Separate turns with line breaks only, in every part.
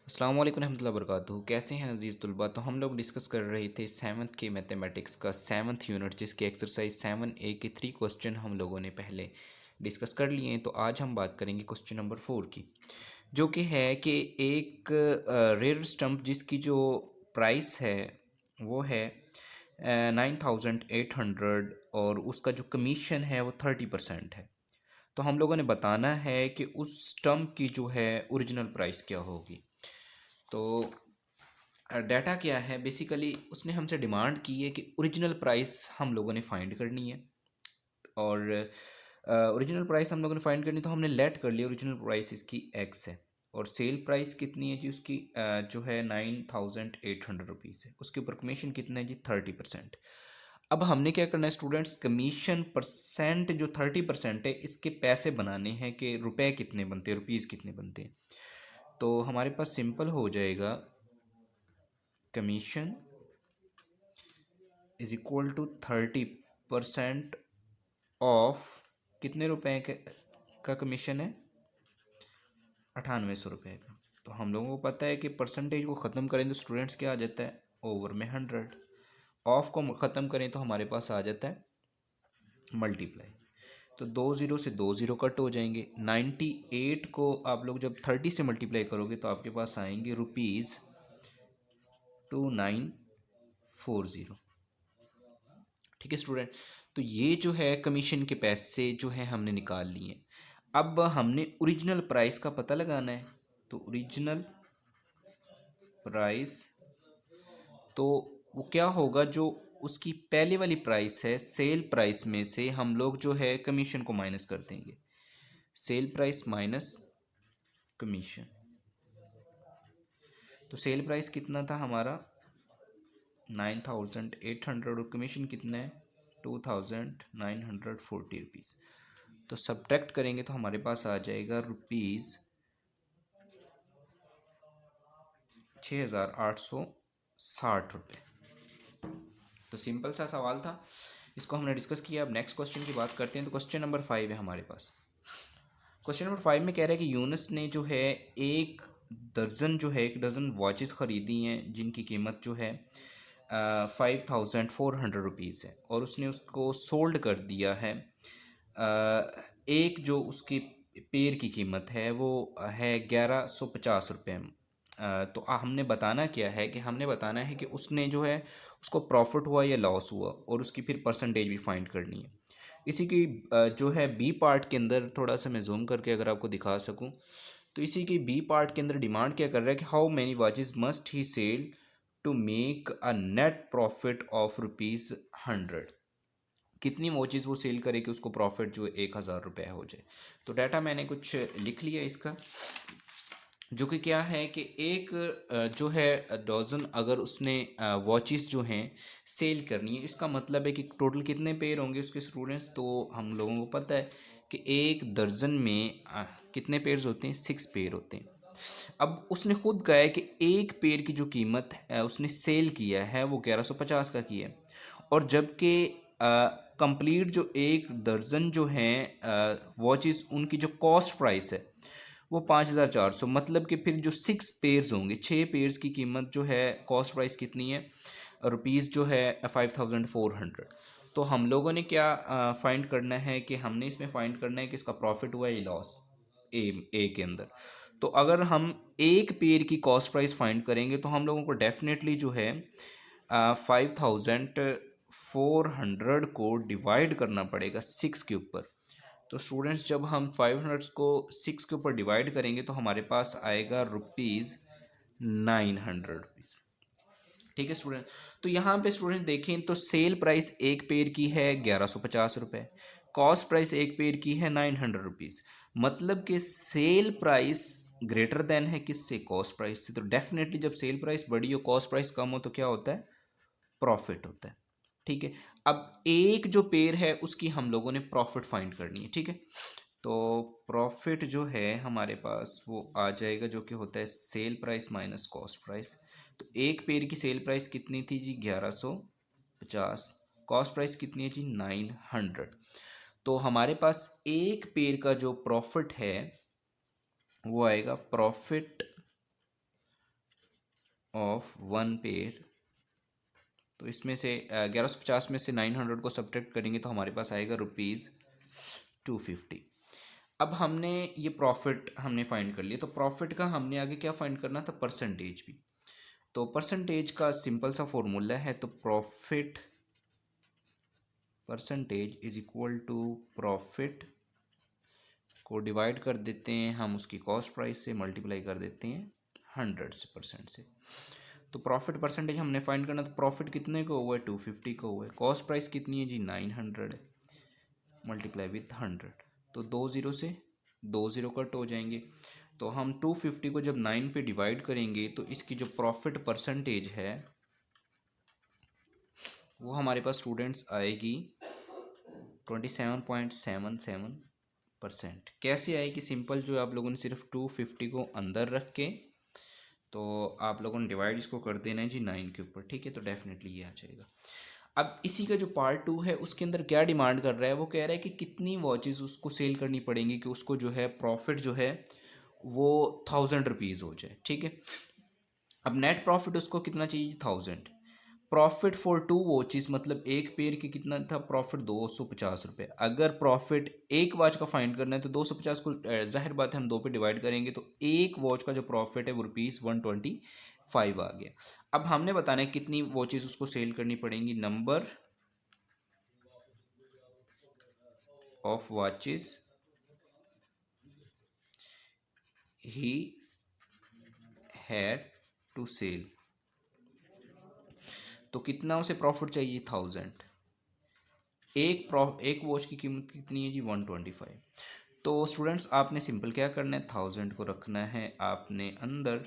अस्सलाम वालेकुम रहमतुल्लाहि व बरकातुहू। कैसे हैं अज़ीज़ तुलबा। तो हम लोग डिस्कस कर रहे थे सेवन्थ के मैथमेटिक्स का सेवन्थ यूनिट, जिसके एक्सरसाइज 7A के 3 क्वेश्चन हम लोगों ने पहले डिस्कस कर लिए हैं। तो आज हम बात करेंगे क्वेश्चन नंबर 4 की, जो कि है कि एक रेयर स्टम्प जिसकी जो प्राइस है वो है 9800, और उसका जो कमीशन है वो 30% है। तो हम लोगों ने बताना है कि उस स्टम्प की जो है ओरिजिनल प्राइस क्या होगी। तो डाटा क्या है, बेसिकली उसने हमसे डिमांड की है कि ओरिजिनल प्राइस हम लोगों ने फाइंड करनी है। और ओरिजिनल प्राइस हम लोगों ने फाइंड करनी, तो हमने लेट कर लिया ओरिजिनल प्राइस इसकी एक्स है। और सेल प्राइस कितनी है जी उसकी, जो है 9800 रुपीज़ है। उसके ऊपर कमीशन कितना है जी, 30%। अब हमने क्या करना है स्टूडेंट्स, कमीशन परसेंट जो 30% है इसके पैसे बनाने हैं कि रुपए कितने बनते हैं, रुपीज़ कितने बनते हैं। तो हमारे पास सिंपल हो जाएगा, commission is equal to 30% of कितने रुपए का कमीशन है, 9800 रुपये का। तो हम लोगों को पता है कि परसेंटेज को ख़त्म करें तो स्टूडेंट्स क्या आ जाता है, ओवर में 100। ऑफ को ख़त्म करें तो हमारे पास आ जाता है मल्टीप्लाई। तो 2 ज़ीरो से 2 ज़ीरो कट हो जाएंगे। 98 को आप लोग जब 30 से मल्टीप्लाई करोगे तो आपके पास आएंगे ₹2940। ठीक है स्टूडेंट। तो ये जो है कमीशन के पैसे जो है हमने निकाल लिए। अब हमने ओरिजिनल प्राइस का पता लगाना है। तो ओरिजिनल प्राइस, तो वो क्या होगा, जो उसकी पहले वाली प्राइस है सेल प्राइस में से हम लोग जो है कमीशन को माइनस कर देंगे। Sale price minus commission. तो सेल प्राइस कितना था हमारा, 9800, और कमीशन कितना है, 2940 रुपीज़। तो सब्ट्रैक्ट करेंगे तो हमारे पास आ जाएगा ₹6860। तो सिंपल सा सवाल था, इसको हमने डिस्कस किया। अब नेक्स्ट क्वेश्चन की बात करते हैं। तो क्वेश्चन नंबर 5 है हमारे पास। क्वेश्चन नंबर 5 में कह रहा है कि यूनस ने जो है एक एक डज़न वॉचेस ख़रीदी हैं जिनकी कीमत जो है 5400 रुपीज़ है, और उसने उसको सोल्ड कर दिया है। एक जो उसकी पेयर की कीमत है वो है 1150 रुपये। तो हमने बताना क्या है, कि हमने बताना है कि उसने जो है उसको प्रॉफिट हुआ या लॉस हुआ, और उसकी फिर परसेंटेज भी फाइंड करनी है। इसी की जो है बी पार्ट के अंदर, थोड़ा सा मैं जूम करके अगर आपको दिखा सकूं, तो इसी की बी पार्ट के अंदर डिमांड क्या कर रहा है कि how many watches must he sell to make a net profit of ₹100। कितनी वॉचेस वो सेल करे कि उसको प्रॉफिट जो 1000 रुपये हो जाए। तो डाटा मैंने कुछ लिख लिया इसका, जो कि क्या है कि एक जो है डजन अगर उसने वॉचेस जो हैं सेल करनी है, इसका मतलब है कि टोटल कितने पेयर होंगे उसके स्टूडेंट्स। तो हम लोगों को पता है कि एक दर्जन में कितने पेयर्स होते हैं, 6 पेयर होते हैं। अब उसने खुद कहा है कि एक पेयर की जो कीमत है उसने सेल किया है वो 1150 का किया है, और जबकि कंप्लीट जो एक दर्जन जो हैं वॉचेस, उनकी जो कॉस्ट प्राइस है वो 5400। मतलब कि फिर जो 6 पेयर्स होंगे, 6 पेयर्स की कीमत जो है, कॉस्ट प्राइस कितनी है, रुपीज़ जो है 5400। तो हम लोगों ने क्या फाइंड करना है, कि हमने इसमें फाइंड करना है कि इसका प्रॉफिट हुआ या लॉस ए के अंदर। तो अगर हम एक पेयर की कॉस्ट प्राइस फाइंड करेंगे तो हम लोगों को डेफिनेटली जो है 5400 को डिवाइड करना पड़ेगा 6 के ऊपर। तो स्टूडेंट्स जब हम 500 को 6 के ऊपर डिवाइड करेंगे तो हमारे पास आएगा ₹900। ठीक है स्टूडेंट। तो यहाँ पे स्टूडेंट देखें तो सेल प्राइस एक पेयर की है 1150 रुपये, कॉस्ट प्राइस एक पेयर की है 900 रुपीज़। मतलब कि सेल प्राइस ग्रेटर देन है किससे, कॉस्ट प्राइस से। तो डेफिनेटली जब सेल प्राइस बड़ी हो, कॉस्ट प्राइस कम हो, तो क्या होता है, प्रॉफिट होता है। ठीक है। अब एक जो पेयर है उसकी हम लोगों ने प्रॉफिट फाइंड करनी है। ठीक है। तो प्रॉफिट जो है हमारे पास वो आ जाएगा, जो कि होता है sale price minus cost price. तो एक पेयर की सेल प्राइस कितनी थी जी, 1150। कॉस्ट प्राइस कितनी है जी, 900। तो हमारे पास एक पेयर का जो प्रॉफिट है वो आएगा प्रॉफिट ऑफ वन पेयर, तो इसमें से 1150 में से 900 को सब्ट्रैक्ट करेंगे तो हमारे पास आएगा ₹250। अब हमने ये प्रॉफिट हमने फाइंड कर लिया, तो प्रॉफिट का हमने आगे क्या फाइंड करना था, परसेंटेज भी। तो परसेंटेज का सिंपल सा फॉर्मूला है, तो profit percentage is equal to profit को डिवाइड कर देते हैं हम उसकी कॉस्ट प्राइस से, मल्टीप्लाई कर देते हैं 100% से। तो प्रॉफिट परसेंटेज हमने फाइंड करना, तो प्रॉफिट कितने को हुआ है, 250 का हुआ है। कॉस्ट प्राइस कितनी है जी, 900 है, मल्टीप्लाई विथ 100। तो 2 0 से 2 0 कट हो जाएंगे। तो हम 250 को जब 9 पे डिवाइड करेंगे तो इसकी जो प्रॉफिट परसेंटेज है वो हमारे पास स्टूडेंट्स आएगी 27.77%। कैसे आएगी, सिंपल, जो आप लोगों ने सिर्फ 250 को अंदर रख के तो आप लोगों ने डिवाइड इसको कर देना है जी 9 के ऊपर, ठीक है, तो डेफिनेटली ये आ जाएगा। अब इसी का जो पार्ट 2 है उसके अंदर क्या डिमांड कर रहा है, वो कह रहा है कि कितनी वॉचेस उसको सेल करनी पड़ेंगी कि उसको जो है प्रॉफिट जो है वो ₹1000 हो जाए, ठीक है। अब नेट प्रॉफिट उसको कितना चाहिए, 1000। प्रॉफिट फॉर 2 वॉचेस मतलब एक पेयर की कितना था प्रॉफिट, ₹250। अगर प्रॉफिट एक वॉच का फाइंड करना है तो 250 को जाहिर बात है हम 2 पे डिवाइड करेंगे तो एक वॉच का जो प्रॉफिट है वो ₹125 आ गया। अब हमने बताना है कितनी वॉचेस उसको सेल करनी पड़ेंगी, number of watches he had to sell, तो कितना उसे प्रॉफिट चाहिए, 1000। एक वॉच की कीमत कितनी है जी, 125। तो स्टूडेंट्स आपने सिंपल क्या करना है, 1000 को रखना है आपने अंदर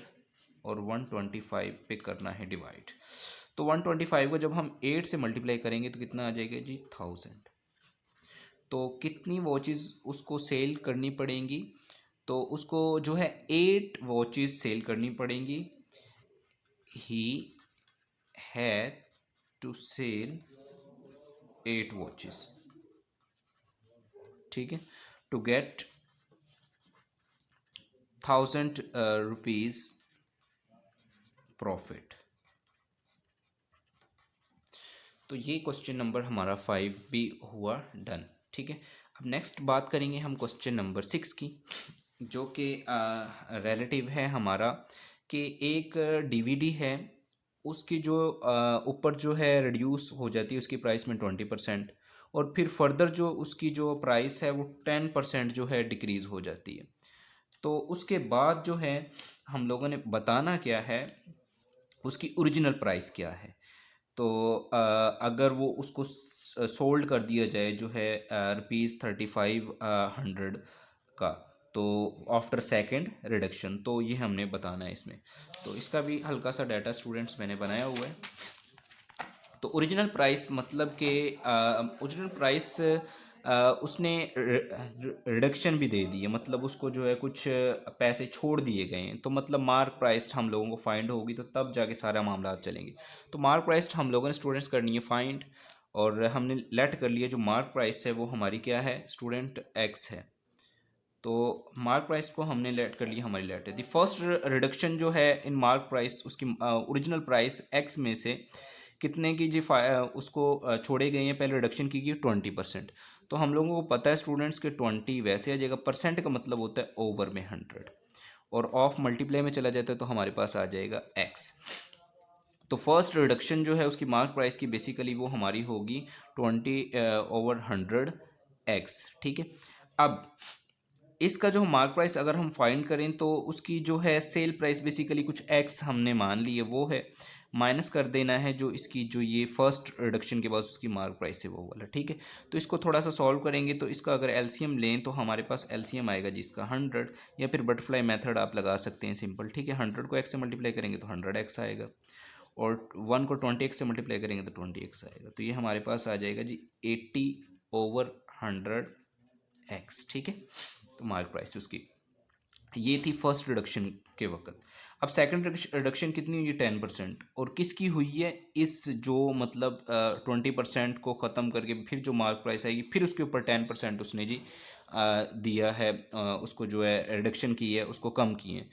और 125 पे करना है डिवाइड। तो 125 को जब हम 8 से मल्टीप्लाई करेंगे तो कितना आ जाएगा जी, 1000। तो कितनी वॉचेस उसको सेल करनी पड़ेंगी, तो उसको जो है 8 वॉचेस सेल करनी पड़ेंगी। He had to sell 8 watches, ठीक है, टू गेट ₹1000 प्रॉफिट। तो ये क्वेश्चन नंबर हमारा 5 भी हुआ डन, ठीक है। अब नेक्स्ट बात करेंगे हम क्वेश्चन नंबर 6 की, जो कि रिलेटिव है हमारा कि एक डीवीडी है, उसकी जो ऊपर जो है रिड्यूस हो जाती है उसकी प्राइस में 20%, और फिर फर्दर जो उसकी जो प्राइस है वो 10% जो है डिक्रीज़ हो जाती है। तो उसके बाद जो है हम लोगों ने बताना क्या है, उसकी ओरिजिनल प्राइस क्या है। तो अगर वो उसको सोल्ड कर दिया जाए जो है ₹3500 का, तो आफ्टर सेकंड रिडक्शन, तो ये हमने बताना है इसमें। तो इसका भी हल्का सा डाटा स्टूडेंट्स मैंने बनाया हुआ है। तो ओरिजिनल प्राइस मतलब कि ओरिजिनल प्राइस उसने रिडक्शन भी दे दी है, मतलब उसको जो है कुछ पैसे छोड़ दिए गए हैं, तो मतलब मार्क प्राइस हम लोगों को फाइंड होगी तो तब जाके सारा मामला चलेंगे। तो मार्क प्राइस हम लोगों ने स्टूडेंट्स करनी है फाइंड, और हमने लेट कर लिया जो मार्क प्राइस है वो हमारी क्या है स्टूडेंट, एक्स है। तो मार्क प्राइस को हमने लेट कर लिया, हमारी लेट है दी फर्स्ट रिडक्शन जो है इन मार्क प्राइस, उसकी ओरिजिनल प्राइस एक्स में से कितने की जी उसको छोड़े गए हैं, पहले रिडक्शन की गई 20%। तो हम लोगों को पता है स्टूडेंट्स के 20 वैसे आ जाएगा, परसेंट का मतलब होता है ओवर में 100, और ऑफ मल्टीप्लाई में चला जाता है तो हमारे पास आ जाएगा एक्स। तो फर्स्ट रिडक्शन जो है उसकी मार्क प्राइस की बेसिकली वो हमारी होगी 20/100 एक्स, ठीक है। अब इसका जो मार्क प्राइस अगर हम फाइंड करें तो उसकी जो है सेल प्राइस बेसिकली कुछ एक्स हमने मान ली है, वो है माइनस कर देना है जो इसकी जो ये फर्स्ट रिडक्शन के बाद उसकी मार्क प्राइस है वो वाला, ठीक है। तो इसको थोड़ा सा सॉल्व करेंगे तो इसका अगर एलसीएम लें तो हमारे पास एलसीएम आएगा जिसका 100, या फिर बटरफ्लाई मेथड आप लगा सकते हैं सिंपल, ठीक है। 100 को एक्स से मल्टीप्लाई करेंगे तो 100x आएगा, और 1 को 20x से मल्टीप्लाई करेंगे तो 20x आएगा। तो ये हमारे पास आ जाएगा जी 80/100x, ठीक है। तो मार्क प्राइस उसकी ये थी फर्स्ट रिडक्शन के वक्त। अब सेकंड रिडक्शन कितनी हुई है, 10%, और किसकी हुई है, इस जो मतलब 20% को ख़त्म करके फिर जो मार्क प्राइस आएगी फिर उसके ऊपर 10% उसने जी दिया है, उसको जो है रिडक्शन की है उसको कम किए हैं।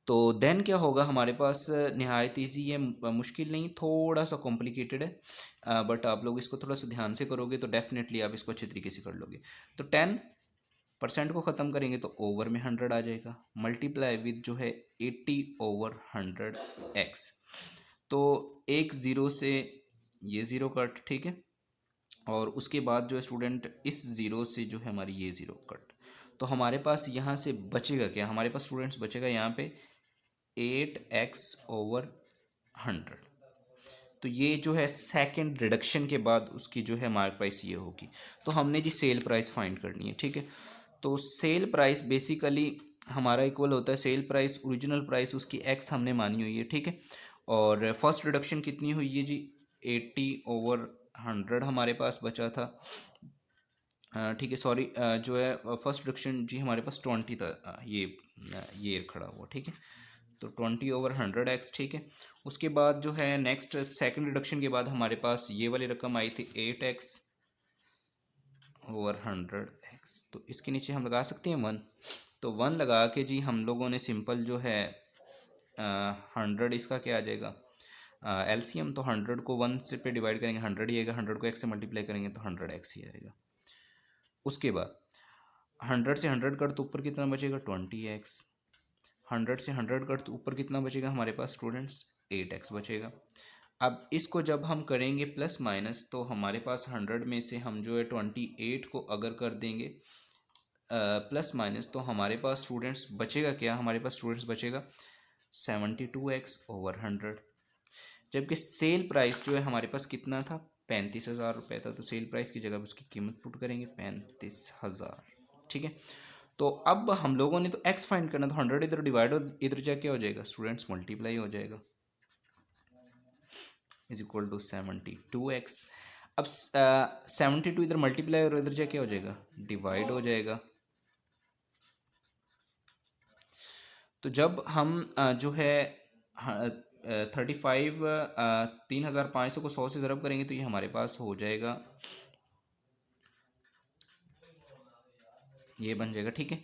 तो देन क्या होगा हमारे पास, नहायत ईजी, ये मुश्किल नहीं, थोड़ा सा कॉम्प्लिकेटेड है, बट आप लोग इसको थोड़ा सा ध्यान से करोगे तो डेफिनेटली आप इसको अच्छे तरीके से कर लोगे। तो 10% को ख़त्म करेंगे तो ओवर में 100 आ जाएगा, मल्टीप्लाई विद जो है 80/100x। तो एक ज़ीरो से ये ज़ीरो कट, ठीक है, और उसके बाद जो है स्टूडेंट इस ज़ीरो से जो है हमारी ये ज़ीरो कट, तो हमारे पास यहाँ से बचेगा क्या, हमारे पास स्टूडेंट्स बचेगा यहाँ पे 8x/100। तो ये जो है सेकंड रिडक्शन के बाद उसकी जो है मार्क प्राइस ये होगी। तो हमने जी सेल प्राइस फाइंड करनी है, ठीक है। तो सेल प्राइस बेसिकली हमारा इक्वल होता है सेल प्राइस ओरिजिनल प्राइस उसकी एक्स हमने मानी हुई है, ठीक है। और फर्स्ट रिडक्शन कितनी हुई है जी, 80/100 हमारे पास बचा था, ठीक है, सॉरी, जो है फर्स्ट रिडक्शन जी हमारे पास 20 था, ये खड़ा हुआ, ठीक है। तो 20/100x, ठीक है। उसके बाद जो है नेक्स्ट सेकंड रिडक्शन के बाद हमारे पास ये वाली रकम आई थी 8x/100x। तो इसके नीचे हम लगा सकते हैं 1। तो 1 लगा के जी हम लोगों ने सिंपल जो है 100, इसका क्या आ जाएगा एलसीएम। तो 100 को 1 से पे डिवाइड करेंगे 100 ही आएगा, 100 को x से मल्टीप्लाई करेंगे तो 100x ही आएगा। उसके बाद 100 से 100 कट तो ऊपर कितना बचेगा 20x, 100 से 100 कट तो ऊपर कितना बचेगा हमारे पास स्टूडेंट्स 8x बचेगा। अब इसको जब हम करेंगे प्लस माइनस तो हमारे पास 100 में से हम जो है 28 को अगर कर देंगे प्लस माइनस तो हमारे पास स्टूडेंट्स बचेगा क्या, हमारे पास स्टूडेंट्स बचेगा 72x/100। जबकि सेल प्राइस जो है हमारे पास कितना था 35,000 रुपये था। तो सेल प्राइस की जगह उसकी कीमत पुट करेंगे 35,000, ठीक है। तो अब हम लोगों ने तो x फाइंड करना, तो 100 इधर डिवाइड हो, इधर जा क्या हो जाएगा स्टूडेंट्स मल्टीप्लाई हो जाएगा, इज इक्वल टू 72x। अब 72 इधर मल्टीप्लाई और इधर जा क्या हो जाएगा डिवाइड हो जाएगा। तो जब हम जो है 35,500 को 100 से ज़रब करेंगे तो ये हमारे पास हो जाएगा, ये बन जाएगा, ठीक है,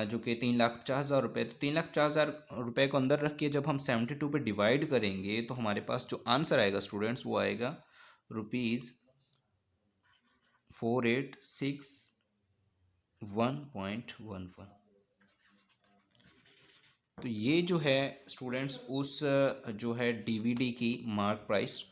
जो कि 3,50,000 रुपये। तो 3,50,000 रुपये को अंदर रख के जब हम 72 पे डिवाइड करेंगे तो हमारे पास जो आंसर आएगा स्टूडेंट्स वो आएगा ₹4861.11। तो ये जो है स्टूडेंट्स उस जो है डीवीडी की मार्क प्राइस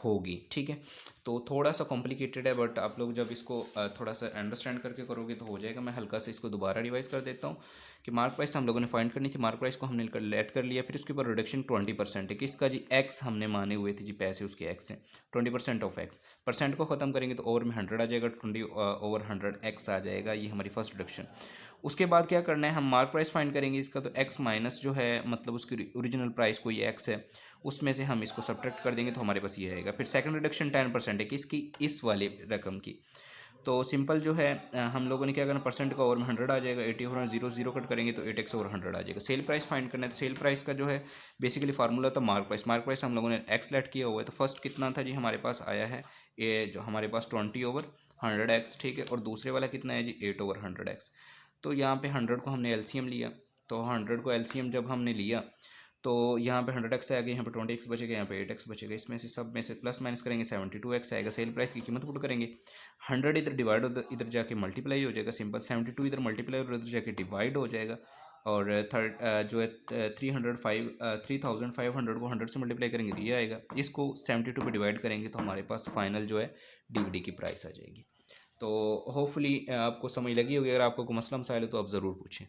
होगी, ठीक है। तो थोड़ा सा कॉम्प्लिकेटेड है बट आप लोग जब इसको थोड़ा सा अंडरस्टैंड करके करोगे तो हो जाएगा। मैं हल्का से इसको दोबारा रिवाइज कर देता हूँ कि मार्क प्राइस हम लोगों ने फाइंड करनी थी, मार्क प्राइस को हमने लेट कर लिया, फिर उसके ऊपर रिडक्शन 20% है, किसका जी एक्स हमने माने हुए थे जी पैसे उसके एक्स हैं, 20% ऑफ एक्स, परसेंट को ख़त्म करेंगे तो ओवर में 100 आ जाएगा, 20/100x आ जाएगा, ये हमारी फर्स्ट रिडक्शन। उसके बाद क्या करना है, हम मार्क प्राइस फाइंड करेंगे इसका, तो एक्स माइनस जो है मतलब उसकी ओरिजिनल प्राइस कोई एक्स है उसमें से हम इसको सब्ट्रैक्ट कर देंगे तो हमारे पास ये आएगा। फिर सेकंड रिडक्शन 10% है किसकी, इस वाले रकम की। तो सिंपल जो है हम लोगों ने क्या करना, परसेंट का ओवर में 100 आ जाएगा, 80 ओवर 0 कट करेंगे तो 8x/100 आ जाएगा। सेल प्राइस फाइंड करना है तो सेल प्राइस का जो है बेसिकली फार्मूला था मार्क प्राइस, मार्क प्राइस हम लोगों ने एक्स लेट किया हुआ है। तो फर्स्ट कितना था जी हमारे पास आया है, ये जो हमारे पास 20/100x, ठीक है, और दूसरे वाला कितना है जी 8/100x। तो यहाँ पे 100 को हमने एलसीएम लिया, तो 100 को एलसीएम जब हमने लिया तो यहाँ पे 100x आएगा, यहाँ पे 20x बचेगा, यहाँ पे 8x बचेगा, इसमें से सब में से प्लस माइनस करेंगे 72x आएगा। सेल प्राइस की कीमत पुट करेंगे, 100 इधर डिवाइड हो इधर जाके मल्टीप्लाई हो जाएगा, सिंपल 72 इधर मल्टीप्लाई और इधर जाके डिवाइड हो जाएगा। और जो है 3,500 को 100 से मल्टीप्लाई करेंगे तो ये आएगा, इसको 72 पे डिवाइड करेंगे तो हमारे पास फाइनल जो है डीवीडी की प्राइस आ जाएगी। तो होपफुली आपको समझ लगी होगी, अगर आपको कोई मसला मसाइल हो तो आप ज़रूर पूछें।